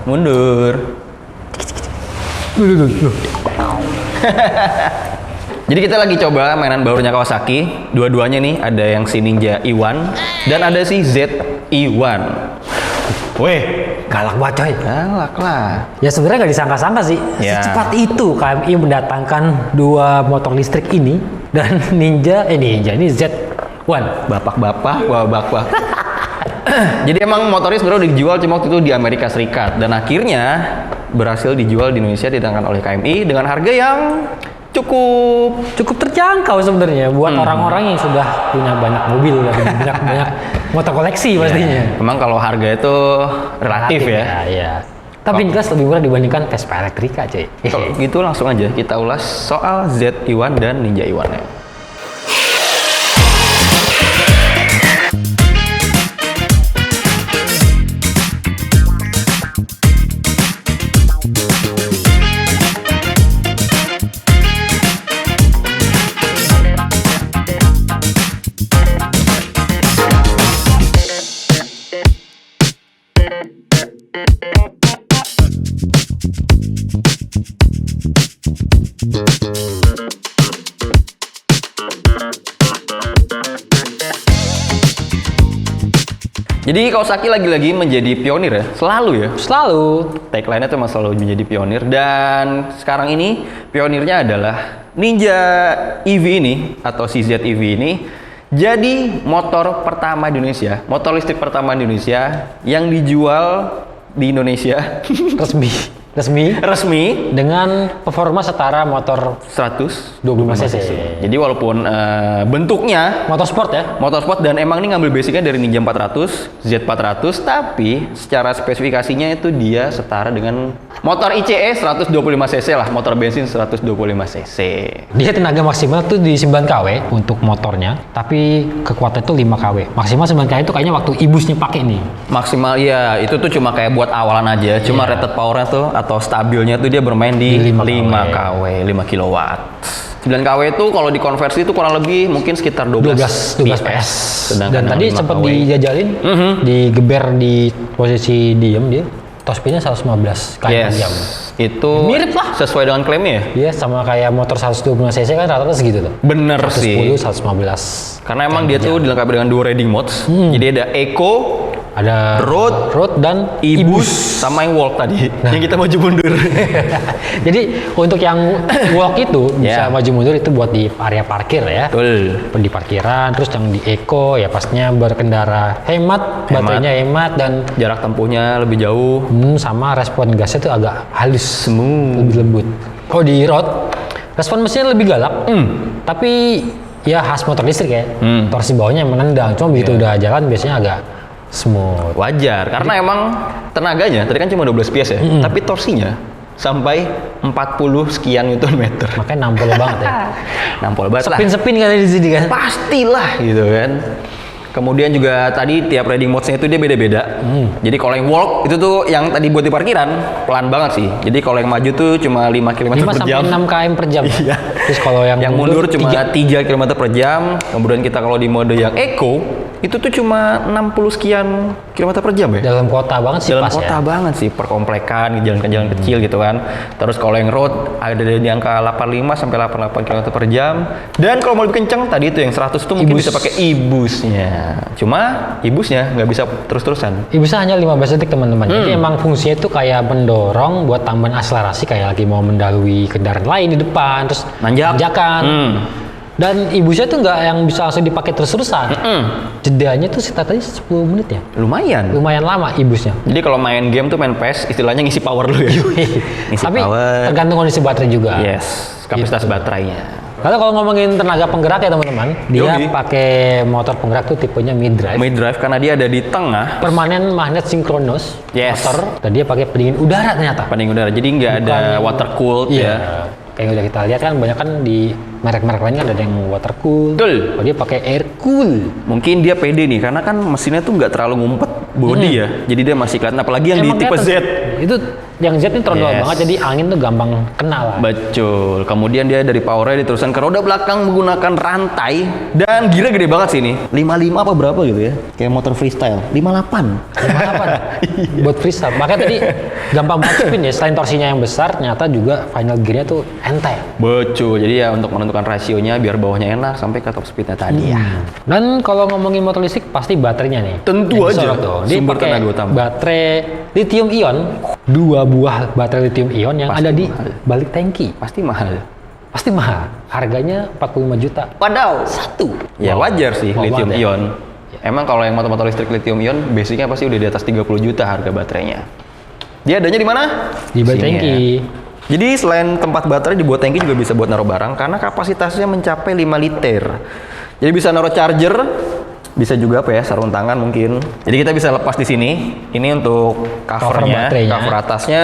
Mundur. Jadi kita lagi coba mainan barunya Kawasaki. Dua-duanya nih, ada yang si Ninja E1 dan ada si ZE1. Weh, Galak banget coy. galak lah. Ya sebenarnya nggak disangka-sangka sih. Ya. Secepat itu KMI mendatangkan dua motor listrik ini dan Ninja ini Z1. Bapak-bapak, bapak-bapak. Jadi emang motornya sebenarnya udah dijual cuma waktu itu di Amerika Serikat dan akhirnya berhasil dijual di Indonesia didatangkan oleh KMI dengan harga yang cukup terjangkau sebenarnya buat orang-orang yang sudah punya banyak mobil dan banyak motor koleksi pastinya. Memang kalau harga itu relatif ya. Iya. Tapi jelas lebih murah dibandingkan Vespa Elektrika, cuy. Kalau gitu langsung aja kita ulas soal ZE1 dan Ninja E1-nya. Jadi Kawasaki lagi-lagi menjadi pionir ya, selalu ya. Selalu. Tagline-nya tuh emang selalu menjadi pionir dan sekarang ini pionirnya adalah Ninja EV ini atau CZ EV ini jadi motor pertama di Indonesia, motor listrik pertama di Indonesia yang dijual di Indonesia resmi dengan performa setara motor 125 cc. Jadi walaupun bentuknya Motorsport ya. motorsport dan emang ini ngambil basicnya dari Ninja 400, Z400, tapi secara spesifikasinya itu dia setara dengan motor ICE 125 cc lah, motor bensin 125 cc. Dia tenaga maksimal tuh di 9 kW untuk motornya, tapi kekuatan itu 5 kW. Maksimal 9 kW itu kayaknya waktu ibusnya pakai nih. Maksimal ya, itu tuh cuma kayak buat awalan aja, cuma rated powernya tuh atau stabilnya tuh dia bermain di 5 kW, 5 kW. 9 kW itu kalau dikonversi itu kurang lebih mungkin sekitar 12 PS. Sedangkan Dan tadi sempat dijajalin, digeber di posisi diem dia. Top speednya 115 km per jam. Itu mirip lah. Sesuai dengan klaimnya ya? Iya, sama kayak motor 125 cc kan rata-rata segitu tuh. Bener sih. 110, 115. Karena emang dia tuh dilengkapi dengan 2 riding modes. Jadi ada Eco, ada road dan e-boost sama yang walk tadi. Yang kita maju mundur. Jadi untuk yang walk itu bisa maju mundur itu buat di area parkir ya. Betul. Di parkiran, terus yang di Eco ya pastinya berkendara hemat, baterainya hemat dan jarak tempuhnya lebih jauh. Sama respon gasnya tuh agak halus, Smooth, lebih lembut. Oh di road, respon mesinnya lebih galak, tapi ya khas motor listrik ya. Torsi bawahnya menendang, cuma begitu udah jalan biasanya agak smooth. Wajar, karena emang tenaganya tadi kan cuma 12 PS ya, tapi torsinya sampai 40 sekian Newton meter. Makanya nampol banget ya. Nampol banget lah. Spin-spin katanya di sini kan. Pastilah gitu kan. Kemudian juga tadi tiap riding modes-nya itu dia beda-beda. Jadi kalau yang walk itu tuh yang tadi buat di parkiran pelan banget sih. Jadi kalau yang maju tuh cuma 5 km 5 per jam. sampai 6 km per jam. Iya. Terus kalau yang mundur cuma 3 km per jam. Kemudian kita kalau di mode yang eco itu tuh cuma 60 sekian kilometer per jam ya. Dalam kota banget sih. Dalam pas kota ya. banget sih, perkomplekan, jalan-jalan kecil gitu kan. Terus kalau yang road ada di angka 85 sampai 88 km per jam. Dan kalau mau lebih kenceng tadi itu yang 100 tuh mungkin bisa pakai e-boostnya. Cuma e-boostnya nggak bisa terus-terusan. E-boostnya hanya 15 detik teman-teman. Jadi emang fungsinya itu kayak mendorong buat tambahan akselerasi kayak lagi mau mendahului kendaraan lain di depan, terus tanjakan. Dan e-boostnya tuh nggak yang bisa langsung dipakai terus-terusan. Jedanya tuh sekitar tadi 10 menit ya. Lumayan lama e-boostnya. Jadi kalau main game tuh main PES istilahnya ngisi power dulu ya. Ngisi Tapi power. tergantung kondisi baterai juga. Yes, kapasitas baterainya. Lalu kalau ngomongin tenaga penggerak ya teman-teman, dia pakai motor penggerak tuh tipenya mid drive. Mid drive karena dia ada di tengah. Permanen magnet sinkronus motor. Dan dia pakai pendingin udara ternyata. Pendingin udara. Jadi nggak ada water cooled ya. Kayak yang udah kita lihat kan banyak kan di merek-merek lain kan ada yang water cool. Betul. Oh, dia pakai air cool. Mungkin dia pede nih karena kan mesinnya tuh nggak terlalu ngumpet body ya. Jadi dia masih kelihatan apalagi yang di tipe Z. itu yang Z ini trondol Yes. banget, jadi angin tuh gampang kena lah. Betul. Kemudian dia dari powernya diteruskan ke roda belakang menggunakan rantai dan gearnya gede banget sih ini. 55 apa berapa gitu ya? Kayak motor freestyle. 58. Kenapa? Buat freestyle. Makanya tadi gampang banget spin ya. Selain torsinya yang besar, ternyata juga final gearnya tuh enteng. Betul. Jadi ya untuk menentukan rasionya biar bawahnya enak sampai ke top speednya tadi ya. Dan kalau ngomongin motor listrik pasti baterainya nih. Tentu yang aja. disorot tuh. Dia Sumber pakai tenaga utama. baterai lithium ion, 2 buah baterai lithium ion yang Pasti ada di mahal. balik tangki. Pasti mahal. Pasti mahal. Harganya 45 juta. Padahal Satu. ya Wow. wajar sih Wow lithium banget ya. ion. Emang kalau yang motor-motor listrik lithium ion basicnya pasti udah di atas 30 juta harga baterainya. Dia adanya di mana? Di balik Sini tangki. ya. Jadi selain tempat baterai dibuat tangki juga bisa buat naruh barang karena kapasitasnya mencapai 5 liter. Jadi bisa naruh charger, bisa juga apa ya, sarung tangan mungkin. Jadi kita bisa lepas di sini. Ini untuk covernya, baterainya. cover atasnya.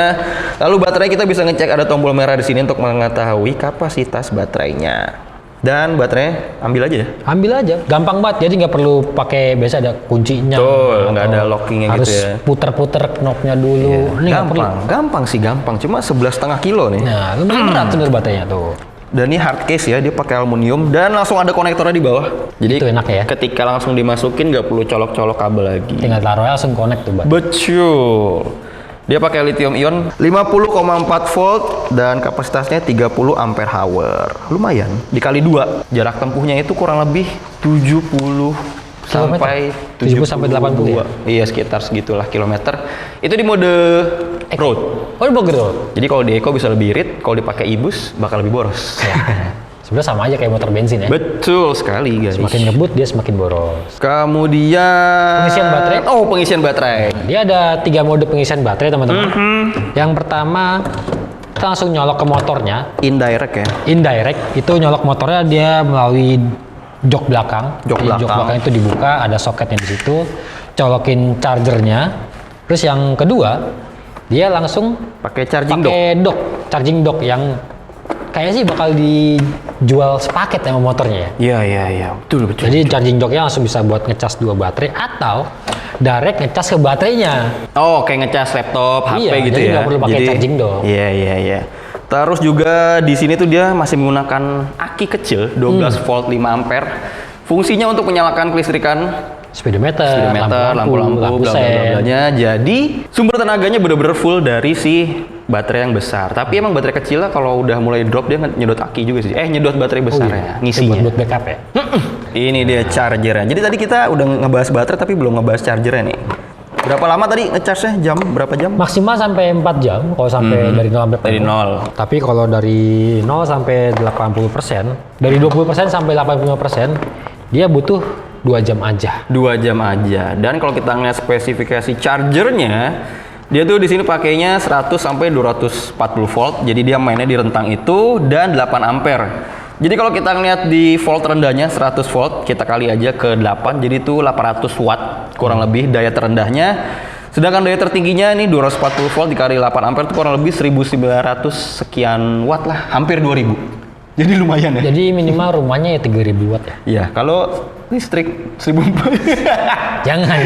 Lalu baterai kita bisa ngecek ada tombol merah di sini untuk mengetahui kapasitas baterainya. Dan baterainya ambil aja ya. Ambil aja, gampang banget. Jadi nggak perlu pakai, biasa ada kuncinya. Betul, nggak atau ada lockingnya harus gitu ya. puter-puter knobnya dulu. Ini nggak perlu. Gampang sih gampang. Cuma 11,5 kilo nih. Nah, lumayan berat tuh baterainya tuh. Dan ini hard case ya, dia pakai aluminium dan langsung ada konektornya di bawah. Jadi Itu enak ya. ketika langsung dimasukin nggak perlu colok-colok kabel lagi. Tinggal taruhnya langsung connect tuh, Mbak. Betul. Dia pakai lithium ion 50,4 volt dan kapasitasnya 30 ampere hour. Lumayan. Dikali 2, jarak tempuhnya itu kurang lebih 70 sampai 70 sampai 80 ya? Iya, sekitar segitulah kilometer. Itu di mode road. Oh, di Bogor tuh. Jadi kalau di Eco bisa lebih irit, kalau dipakai e-bus bakal lebih boros. Ya. Sebenarnya sama aja kayak motor bensin ya. Betul sekali guys. Semakin ngebut dia semakin boros. Kemudian Pengisian baterai? Oh, pengisian baterai. Dia ada 3 mode pengisian baterai, teman-teman. Yang pertama, kita langsung nyolok ke motornya. Indirect ya. Indirect, itu nyolok motornya dia melalui jok belakang. Jok Jadi belakang. Jok belakang itu dibuka, ada soketnya di situ. Colokin chargernya. Terus yang kedua, dia langsung Pakai charging dock. pakai dock, charging dock yang kayaknya sih bakal dijual sepaket sama motornya ya. Iya. Betul. Jadi charging docknya langsung bisa buat ngecas 2 baterai atau direct ngecas ke baterainya. Oh, kayak ngecas laptop, HP Iya, gitu jadi ya. nggak perlu pakai charging dock. Iya. Terus juga di sini tuh dia masih menggunakan aki kecil 12 volt 5 ampere. Fungsinya untuk menyalakan kelistrikan Speedometer, lampu-lampu, bla bla sen. blanya. Jadi sumber tenaganya bener-bener full dari si baterai yang besar. Tapi emang baterai kecil lah kalau udah mulai drop dia nyedot aki juga sih. Nyedot baterai besar ya, ngisinya. Buat backup ya. Ini dia chargernya. Jadi tadi kita udah ngebahas baterai tapi belum ngebahas chargernya nih. Berapa lama tadi ngecharge-nya? Berapa jam? Maksimal sampai 4 jam kalau sampai dari 0 sampai Dari penuh. 0. Tapi kalau dari 0 sampai 80%, dari 20% sampai 85%, dia butuh 2 jam aja. 2 jam aja. Dan kalau kita ngeliat spesifikasi chargernya, dia tuh di sini pakainya 100 sampai 240 volt. Jadi dia mainnya di rentang itu dan 8 ampere. Jadi kalau kita ngeliat di volt rendahnya 100 volt, kita kali aja ke 8, jadi itu 800 watt kurang lebih daya terendahnya. Sedangkan daya tertingginya ini 240 volt dikali 8 ampere itu kurang lebih 1900 sekian watt lah, hampir 2000. Jadi lumayan ya. Jadi minimal rumahnya ya 3000 watt ya. Iya, kalau listrik 1000. Jangan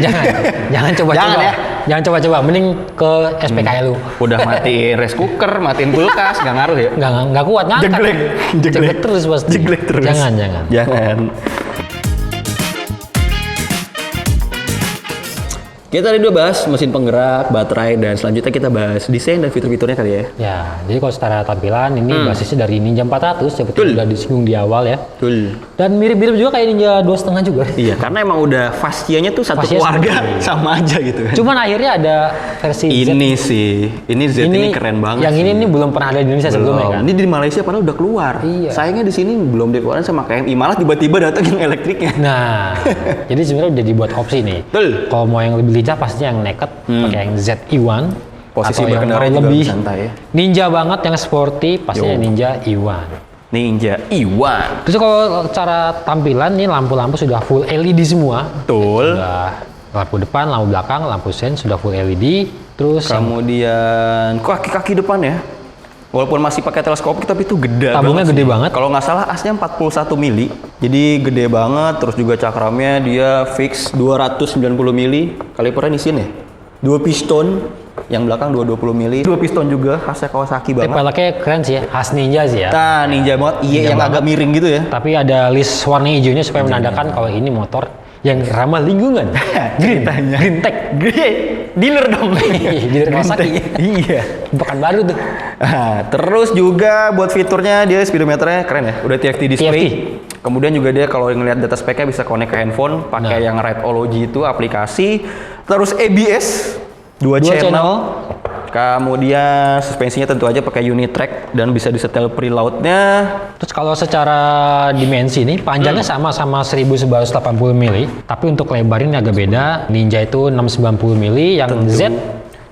coba-coba. Jangan ya. Jangan coba-coba. Mending ke SPKL lu. Udah matiin rice cooker, matiin kulkas, nggak ngaruh ya? Nggak kuat ngangkat. Jeglek terus pasti. Jeglek terus. Jangan. Kita tadi udah bahas mesin penggerak, baterai, dan selanjutnya kita bahas desain dan fitur-fiturnya kali ya. Ya, jadi kalau secara tampilan ini basisnya dari Ninja 400 seperti Betul. udah disinggung di awal ya. Betul. Dan mirip-mirip juga kayak Ninja 2,5 juga. Iya, karena emang udah fascianya tuh satu Fascia keluarga seperti sama aja gitu kan. Cuman akhirnya ada versi Z. ini Z ini keren banget. Yang sih. ini belum pernah ada di Indonesia sebelumnya kan. Ini di Malaysia padahal udah keluar. Iya. Sayangnya di sini belum dikeluarin sama KMI, malah tiba-tiba datang yang elektriknya. Nah, jadi sebenarnya udah dibuat opsi nih. Betul. Kalau mau yang lebih lincah pastinya yang nekat pakai yang ZI1. Posisi atau yang berkendara mau juga lebih lebih santai ya. ninja banget yang sporty pastinya Yo. Ninja E1. Ninja E1. Terus kalau cara tampilan nih lampu-lampu sudah full LED semua. Betul. Sudah lampu depan, lampu belakang, lampu sen sudah full LED. Terus yang Kemudian kaki-kaki depan ya. Walaupun masih pakai teleskopik tapi itu gede tabungnya banget gede sih. banget. Kalau nggak salah asnya 41 mili. Jadi gede banget. Terus juga cakramnya dia fix 290 mili. Kalipernya di sini. 2 piston. Yang belakang 220 mili, 2 piston juga, khasnya Kawasaki banget. Peleknya keren sih ya, khas Ninja sih ya. Nah, Ninja banget, iya yang agak miring gitu ya. Tapi ada list warna hijaunya supaya menandakan kalau ini motor yang ramah lingkungan. Green Tech. Dealer dong. Dealer Kawasaki. Iya. Pekan baru tuh. Terus juga buat fiturnya dia speedometernya keren ya. Udah TFT display. TFT. Kemudian juga dia kalau ngelihat data speknya bisa connect ke handphone, pakai yang Rideology itu aplikasi. Terus ABS, dua channel. Kemudian suspensinya tentu aja pakai Unitrack dan bisa disetel preloadnya. Terus kalau secara dimensi nih panjangnya sama 1180 mili, tapi untuk lebar ini agak beda. Ninja itu 690 mili, yang Z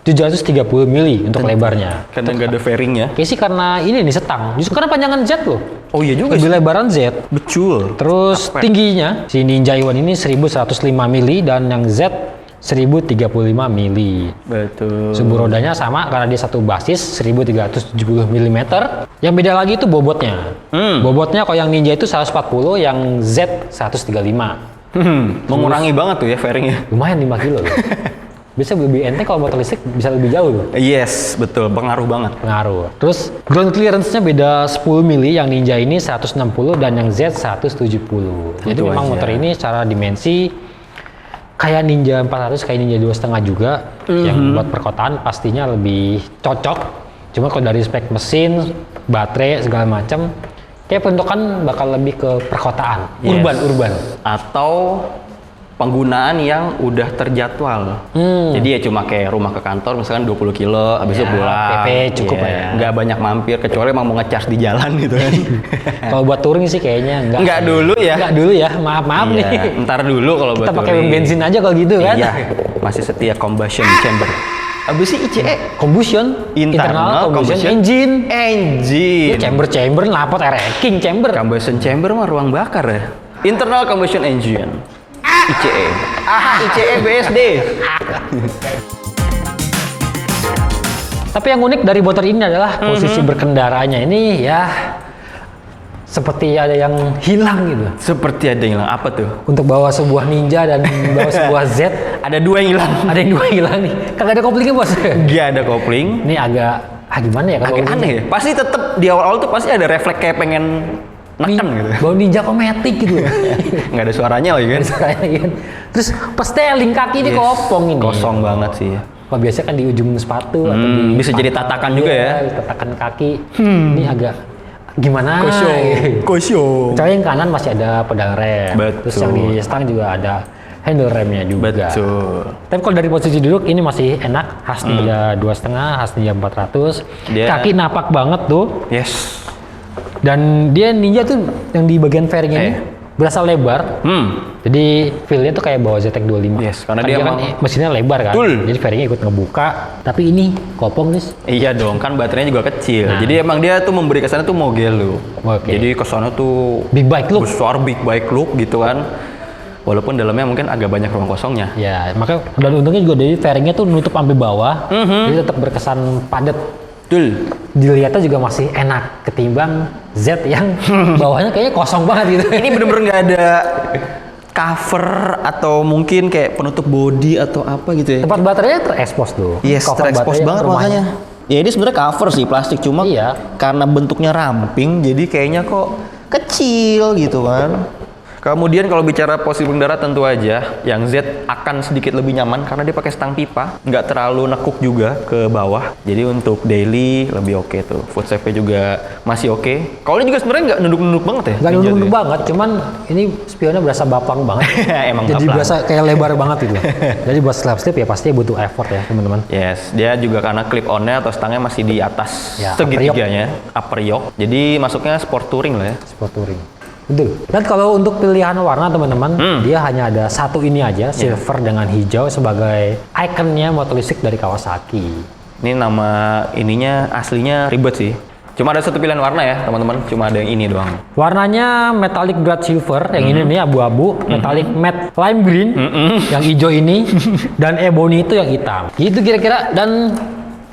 730 mili untuk lebarnya. Karena nggak ada fairingnya. Kayaknya sih karena ini nih setang. Justru karena panjangan Z loh. Oh iya juga Lebih sih. lebaran Z. Betul. Terus tingginya si Ninja Iwan ini 1105 mili dan yang Z 1035 mili. Betul. Sumbu rodanya sama karena dia satu basis 1370 mm. Yang beda lagi itu bobotnya. Bobotnya kalau yang Ninja itu 140, yang Z 135. Mengurangi banget tuh ya fairingnya. Lumayan 5 kilo loh. Bisa lebih enteng kalau motor listrik bisa lebih jauh loh. Yes, betul. Pengaruh banget. Pengaruh. Terus ground clearance-nya beda 10 mili, yang Ninja ini 160 dan yang Z 170. Jadi memang motor ini secara dimensi kayak Ninja 400, kayak Ninja 2,5 juga, yang buat perkotaan pastinya lebih cocok. Cuma kalau dari spek mesin, baterai segala macam, kayak bentukan bakal lebih ke perkotaan, urban. Atau penggunaan yang udah terjadwal. Jadi ya cuma kayak rumah ke kantor misalkan 20 kilo, habis itu pulang. PP cukup ya. ya. Nggak banyak mampir, kecuali emang mau ngecas di jalan gitu kan. Kalau buat touring sih kayaknya enggak. Nggak dulu ya. Enggak dulu ya, maaf Iya, nih. ntar dulu kalau buat Kita pakai touring. bensin aja kalau gitu kan. Iya, masih setia combustion chamber. Abis sih ICE? Combustion, internal combustion engine. Engine. Chamber napot king chamber. Combustion chamber mah ruang bakar ya. Internal combustion engine. ICE. ICE BSD. Tapi yang unik dari motor ini adalah posisi berkendaranya ini ya seperti ada yang hilang gitu. Seperti ada yang hilang. Apa tuh? Untuk bawa sebuah Ninja dan bawa sebuah Z, Ada dua yang hilang. ada yang dua hilang nih. Kagak ada koplingnya bos. Gak ada kopling. Ini agak gimana ya kalau Agak aneh ya. Pasti tetap di awal-awal tuh pasti ada refleks kayak pengen neken gitu. Bawa Ninja Komatic gitu. Nggak ada suaranya lagi kan. Kan. Terus pesteling kaki ini kopong ini. Kosong banget sih ya. Kalau biasanya kan di ujung sepatu atau di bisa jadi tatakan juga ya. Tatakan kaki. Ini agak gimana? Kosong. Kecuali yang kanan masih ada pedal rem. Betul. Terus yang di stang juga ada handle remnya juga. Betul. Tapi kalau dari posisi duduk ini masih enak. Khas Ninja 2,5, khas Ninja 400. Dia- Kaki napak banget tuh. Yes. Dan dia Ninja tuh yang di bagian fairingnya ini berasa lebar. Jadi feel-nya tuh kayak bawa ZX 25. Yes, karena Kan dia kan emang- mesinnya lebar kan. Betul. Jadi fairingnya ikut ngebuka. Tapi ini kopong nih. Iya dong, kan baterainya juga kecil. Nah. Jadi emang dia tuh memberi kesannya tuh mogel loh. Oke. Jadi kesannya tuh Big bike look. besar, big bike look gitu kan. Walaupun dalamnya mungkin agak banyak ruang kosongnya. Ya, makanya dan untungnya juga dari fairingnya tuh nutup sampai bawah. Jadi tetap berkesan padat. Betul. Dilihatnya juga masih enak ketimbang Z yang bawahnya kayaknya kosong banget gitu. Ini bener-bener nggak ada cover atau mungkin kayak penutup body atau apa gitu ya. Tempat baterainya terekspos tuh. Yes, Cover terekspos baterai banget rumahnya. makanya. Ya ini sebenarnya cover sih plastik cuma Iya. karena bentuknya ramping jadi kayaknya kok kecil gitu kan. Kemudian kalau bicara posisi pengendara tentu aja yang Z akan sedikit lebih nyaman karena dia pakai stang pipa, nggak terlalu nekuk juga ke bawah. Jadi untuk daily lebih oke tuh. Foot safe juga masih oke. Kalau ini juga sebenarnya nggak nunduk-nunduk banget ya. Gak Ninja nunduk tuh ya? banget, cuman ini spionnya berasa bapang banget. Emang Jadi baplang. berasa kayak lebar banget gitu. Jadi buat slap step ya pasti butuh effort ya teman-teman. Yes, dia juga karena clip on-nya atau stangnya masih di atas Ya, segitiganya, upper yoke. Jadi masuknya sport touring lah ya. Sport touring. Betul. Dan kalau untuk pilihan warna teman-teman, dia hanya ada satu ini aja, silver dengan hijau sebagai ikonnya motor listrik dari Kawasaki. Ini nama ininya aslinya ribet sih. Cuma ada satu pilihan warna ya teman-teman, cuma ada yang ini doang. Warnanya metallic bright silver, yang ini nih abu-abu, metallic matte lime green, yang hijau ini, dan ebony itu yang hitam. Gitu kira-kira, dan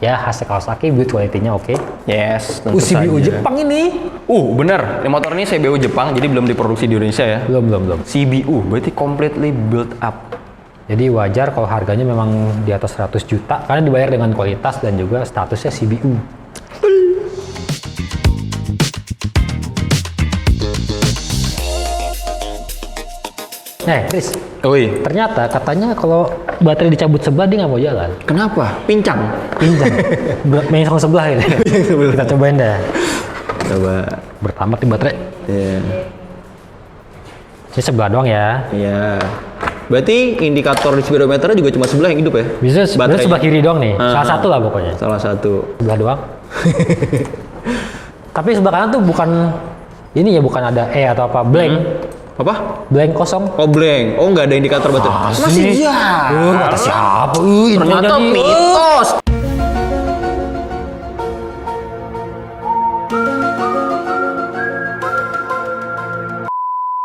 ya hasil Kawasaki build quality-nya oke. Yes, tentu CBU saja. Jepang ini. Bener. Ini motor ini CBU Jepang, jadi belum diproduksi di Indonesia ya. Belum. CBU berarti completely built up Jadi wajar kalau harganya memang di atas 100 juta karena dibayar dengan kualitas dan juga statusnya CBU. Chris, ternyata katanya kalau baterai dicabut sebelah dia nggak mau jalan. Kenapa? Pincang. Mengsong sebelah gitu. Kita cobain deh. Coba. Bertamak di baterai. Iya. Ini sebelah doang ya. Iya. Berarti indikator di speedometer juga cuma sebelah yang hidup ya? Bisa sebelah kiri doang nih. Salah satu lah pokoknya. Salah satu. Sebelah doang. Tapi sebelah kanan tuh bukan ini ya, bukan ada E atau apa, blank. Apa? Blank kosong. Oh blank. Oh nggak ada indikator baterai. Masih ya. Kata siapa? Ternyata mitos.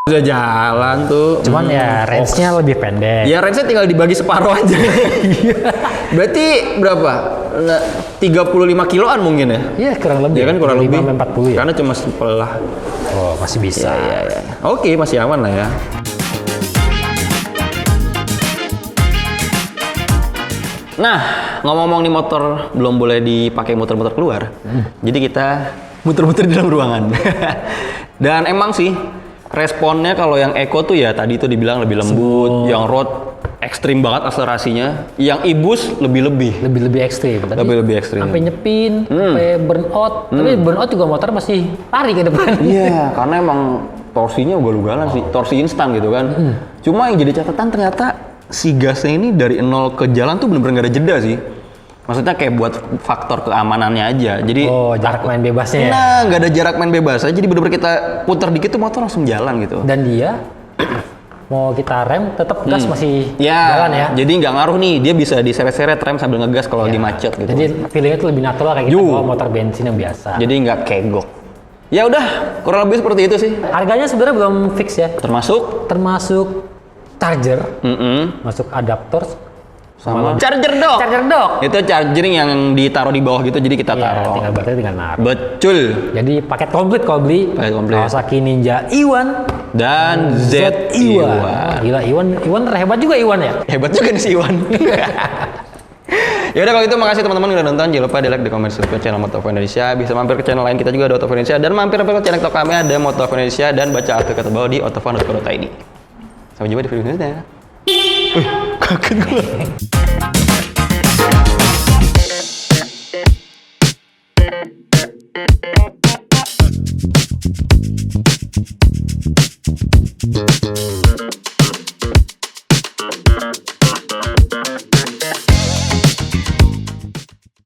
Udah jalan tuh. Cuman ya range-nya lebih pendek. Ya range-nya tinggal dibagi separuh aja. Berarti berapa? 35 kiloan mungkin ya? Iya kurang lebih. Ya kan kurang lebih. 40 ya. Karena cuma sebelah. Oh masih bisa. Ya. Oke, masih aman lah ya. Nah, ngomong-ngomong nih motor belum boleh dipakai muter-muter keluar. Jadi kita muter-muter di dalam ruangan. Dan emang sih responnya kalau yang Eco tuh ya tadi tuh dibilang lebih lembut, yang road ekstrim banget akselerasinya, yang e-boost lebih ekstrim. Lebih ekstrim. Sampai nyepin, sampai burnout. Tapi burnout juga motor masih lari ke depan. Iya, karena emang torsinya ugal-ugalan sih, torsi instan gitu kan. Cuma yang jadi catatan ternyata si gasnya ini dari nol ke jalan tuh bener-bener gak ada jeda sih. Maksudnya kayak buat faktor keamanannya aja. Jadi jarak main bebasnya ya. Nah, nggak ada jarak main bebas. Jadi bener-bener kita putar dikit tuh motor langsung jalan gitu. Dan dia mau kita rem tetap gas masih jalan ya. Jadi nggak ngaruh nih, dia bisa diseret-seret rem sambil ngegas kalau lagi macet gitu. Jadi feelingnya tuh lebih natural kayak kita bawa motor bensin yang biasa. Jadi nggak kegok. Ya udah, kurang lebih seperti itu sih. Harganya sebenarnya belum fix ya. Termasuk charger, masuk adaptor, sama charger dock. Itu charging yang ditaruh di bawah gitu, jadi kita taruh. Tinggal baterai tinggal naruh. Betul. Jadi paket komplit kalau beli. Kawasaki Ninja Iwan dan Z Iwan. Gila Iwan hebat juga Iwan ya. Hebat juga nih si Iwan. Ya udah kalau gitu makasih teman-teman udah nonton. Jangan lupa di like, di komen, subscribe channel Motovlog Indonesia. Bisa mampir ke channel lain kita juga ada Motovlog Indonesia, dan mampir ke channel TikTok kami ada Motovlog Indonesia, dan baca artikel terbawah di otovlog.co.id. Sampai jumpa di video selanjutnya. Kaget gue.